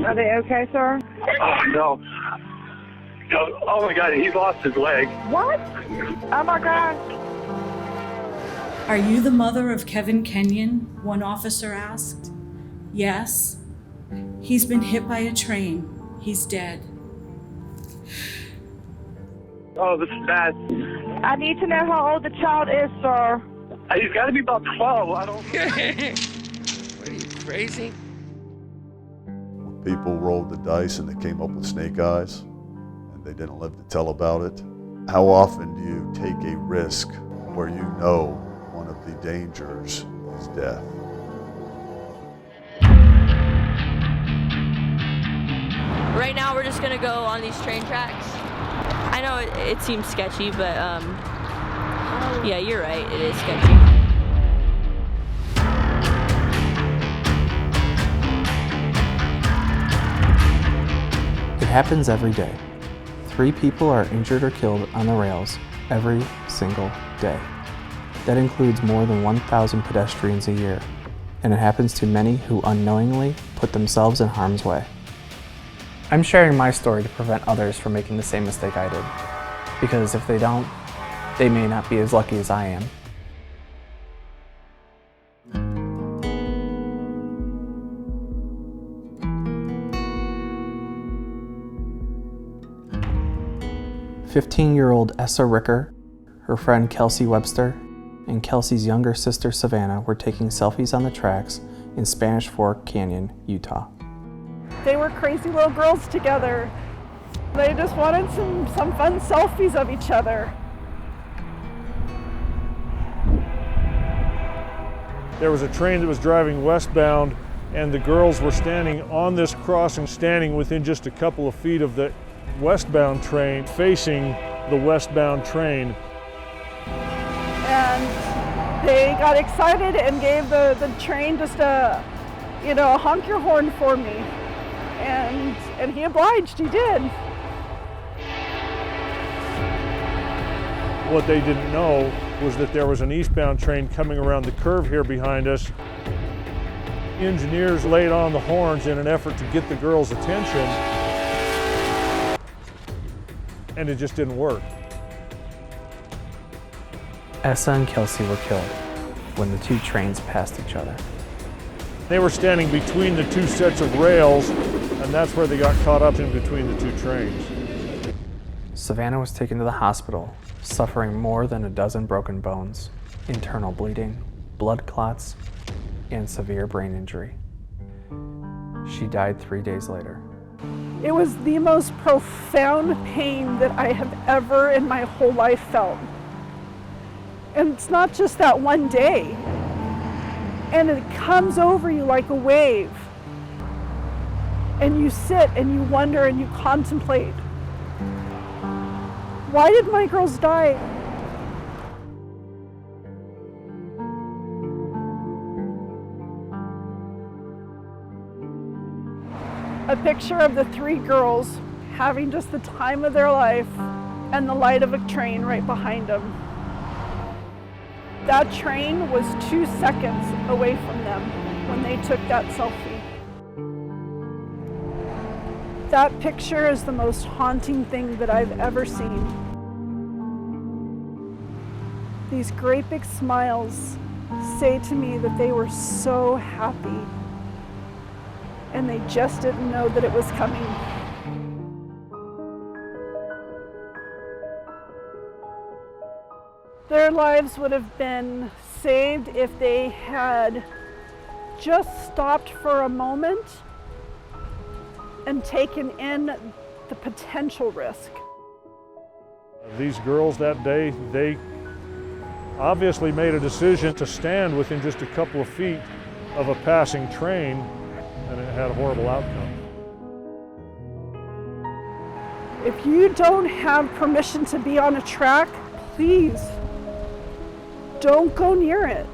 Are they okay, sir? Oh, no. No. Oh, my God, he's lost his leg. What? Oh, my God. Are you the mother of Kevin Kenyon? One officer asked. Yes. He's been hit by a train. He's dead. Oh, this is bad. I need to know how old the child is, sir. He's got to be about 12. I don't... What are you, crazy? When people rolled the dice and they came up with snake eyes, and they didn't live to tell about it, how often do you take a risk where you know one of the dangers is death? Right now we're just gonna go on these train tracks. I know it seems sketchy, but yeah, you're right, it is sketchy. It happens every day. 3 people are injured or killed on the rails every single day. That includes more than 1,000 pedestrians a year, and it happens to many who unknowingly put themselves in harm's way. I'm sharing my story to prevent others from making the same mistake I did, because if they don't, they may not be as lucky as I am. "15-year-old Essa Ricker, her friend Kelsey Webster, and Kelsey's younger sister Savannah were taking selfies on the tracks in Spanish Fork Canyon, Utah. They were crazy little girls together. They just wanted some fun selfies of each other. There was a train that was driving westbound, and the girls were standing on this crossing, standing within just a couple of feet of the westbound train, facing the westbound train. And they got excited and gave the train just a honk your horn for me. And he obliged, he did. What they didn't know was that there was an eastbound train coming around the curve here behind us. Engineers laid on the horns in an effort to get the girls' attention, and it just didn't work. Essa and Kelsey were killed when the 2 trains passed each other. They were standing between the 2 sets of rails, and that's where they got caught up in between the 2 trains. Savannah was taken to the hospital, suffering more than a dozen broken bones, internal bleeding, blood clots, and severe brain injury. She died 3 days later. It was the most profound pain that I have ever in my whole life felt. And it's not just that one day. And it comes over you like a wave. And you sit and you wonder and you contemplate. Why did my girls die? A picture of the 3 girls having just the time of their life and the light of a train right behind them. That train was 2 seconds away from them when they took that selfie. That picture is the most haunting thing that I've ever seen. These great big smiles say to me that they were so happy, and they just didn't know that it was coming. Their lives would have been saved if they had just stopped for a moment and taken in the potential risk. These girls that day, they obviously made a decision to stand within just a couple of feet of a passing train, and it had a horrible outcome. If you don't have permission to be on a track, please don't go near it.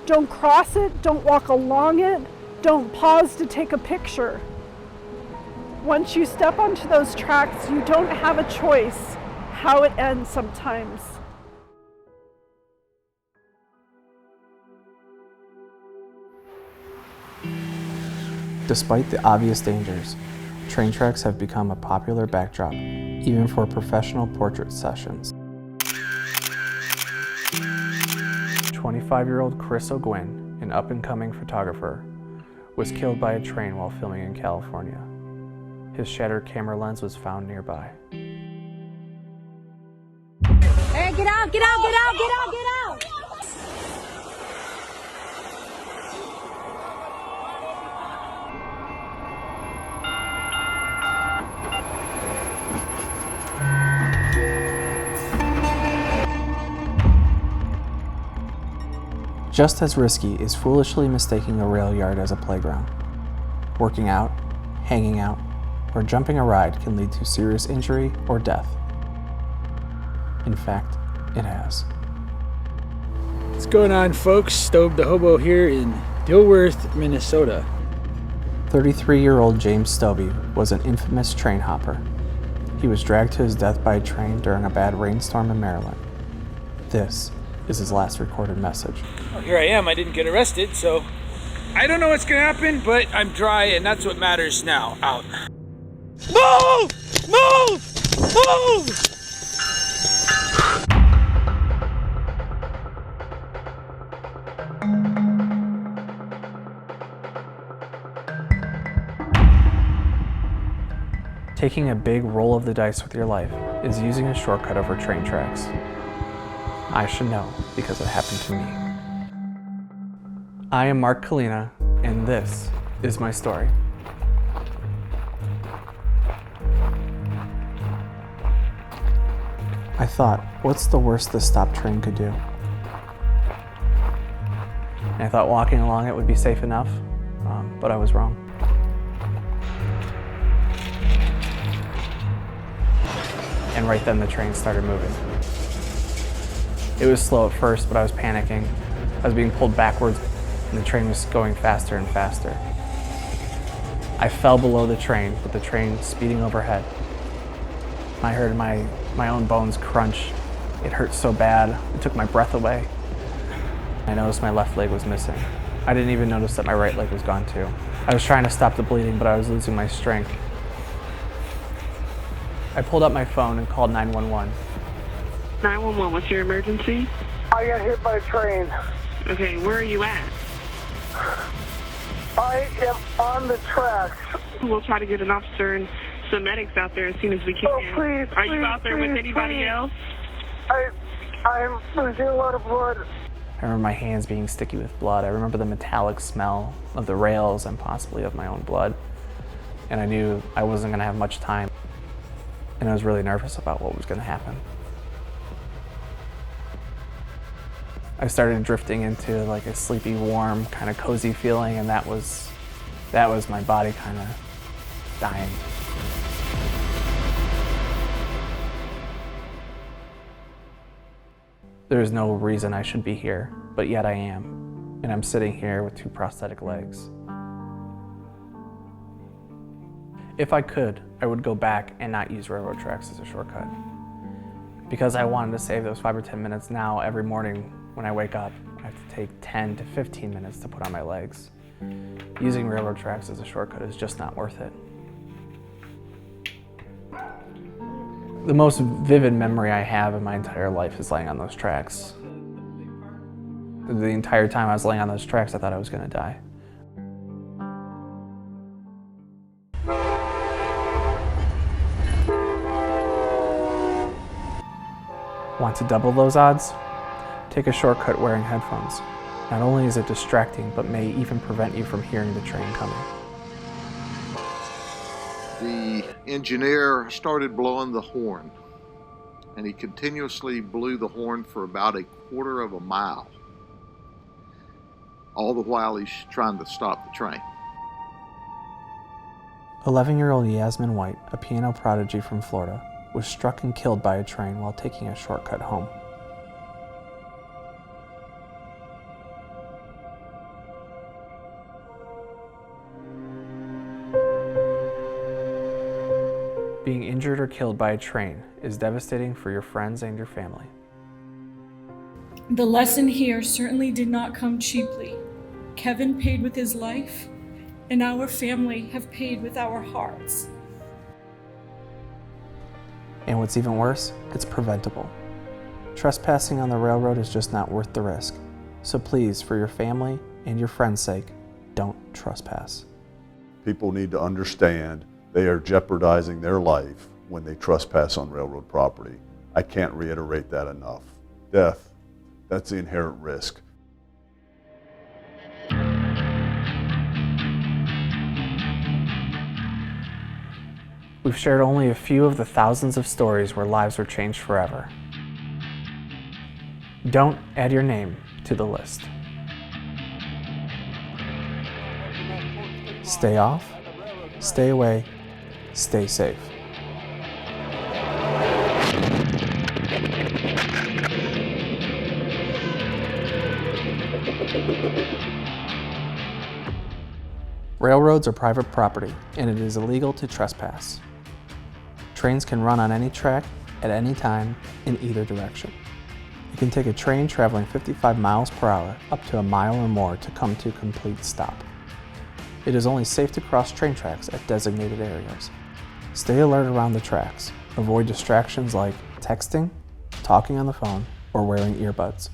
Don't cross it, don't walk along it, don't pause to take a picture. Once you step onto those tracks, you don't have a choice how it ends sometimes. Despite the obvious dangers, train tracks have become a popular backdrop, even for professional portrait sessions. 25-year-old Chris O'Gwyn, an up-and-coming photographer, was killed by a train while filming in California. His shattered camera lens was found nearby. Hey, get out, get out, get out, get out, get out! Just as risky is foolishly mistaking a rail yard as a playground. Working out, hanging out, or jumping a ride can lead to serious injury or death. In fact, it has. What's going on, folks? Stobe the Hobo here in Dilworth, Minnesota. 33-year-old James Stobie was an infamous train hopper. He was dragged to his death by a train during a bad rainstorm in Maryland. This is his last recorded message. Well, here I am. I didn't get arrested, so I don't know what's gonna happen, but I'm dry, and that's what matters now. Out. Move! Move! Move! Taking a big roll of the dice with your life is using a shortcut over train tracks. I should know because it happened to me. I am Mark Kalina, and this is my story. I thought, what's the worst the stop train could do? And I thought walking along it would be safe enough, but I was wrong. And right then the train started moving. It was slow at first, but I was panicking. I was being pulled backwards, and the train was going faster and faster. I fell below the train, with the train speeding overhead. I heard my own bones crunch. It hurt so bad, it took my breath away. I noticed my left leg was missing. I didn't even notice that my right leg was gone too. I was trying to stop the bleeding, but I was losing my strength. I pulled up my phone and called 911. 911, what's your emergency? I got hit by a train. Okay, where are you at? I am on the tracks. We'll try to get an officer and some medics out there as soon as we can. Oh, please, are you out there with anybody else? I'm losing a lot of blood. I remember my hands being sticky with blood. I remember the metallic smell of the rails and possibly of my own blood. And I knew I wasn't going to have much time. And I was really nervous about what was going to happen. I started drifting into like a sleepy, warm, kind of cozy feeling, and that was my body kind of dying. There's no reason I should be here, but yet I am. And I'm sitting here with 2 prosthetic legs. If I could, I would go back and not use railroad tracks as a shortcut. Because I wanted to save those 5 or 10 minutes now, every morning when I wake up, I have to take 10 to 15 minutes to put on my legs. Using railroad tracks as a shortcut is just not worth it. The most vivid memory I have in my entire life is laying on those tracks. The entire time I was laying on those tracks, I thought I was going to die. Want to double those odds? Take a shortcut wearing headphones. Not only is it distracting, but may even prevent you from hearing the train coming. The engineer started blowing the horn, and he continuously blew the horn for about a quarter of a mile. All the while he's trying to stop the train. 11-year-old Yasmin White, a piano prodigy from Florida, was struck and killed by a train while taking a shortcut home. Being injured or killed by a train is devastating for your friends and your family. The lesson here certainly did not come cheaply. Kevin paid with his life, and our family have paid with our hearts. And what's even worse, it's preventable. Trespassing on the railroad is just not worth the risk. So please, for your family and your friends' sake, don't trespass. People need to understand they are jeopardizing their life when they trespass on railroad property. I can't reiterate that enough. Death, that's the inherent risk. We've shared only a few of the thousands of stories where lives were changed forever. Don't add your name to the list. Stay off, stay away, stay safe. Railroads are private property, and it is illegal to trespass. Trains can run on any track at any time in either direction. It can take a train traveling 55 miles per hour up to a mile or more to come to a complete stop. It is only safe to cross train tracks at designated areas. Stay alert around the tracks. Avoid distractions like texting, talking on the phone, or wearing earbuds.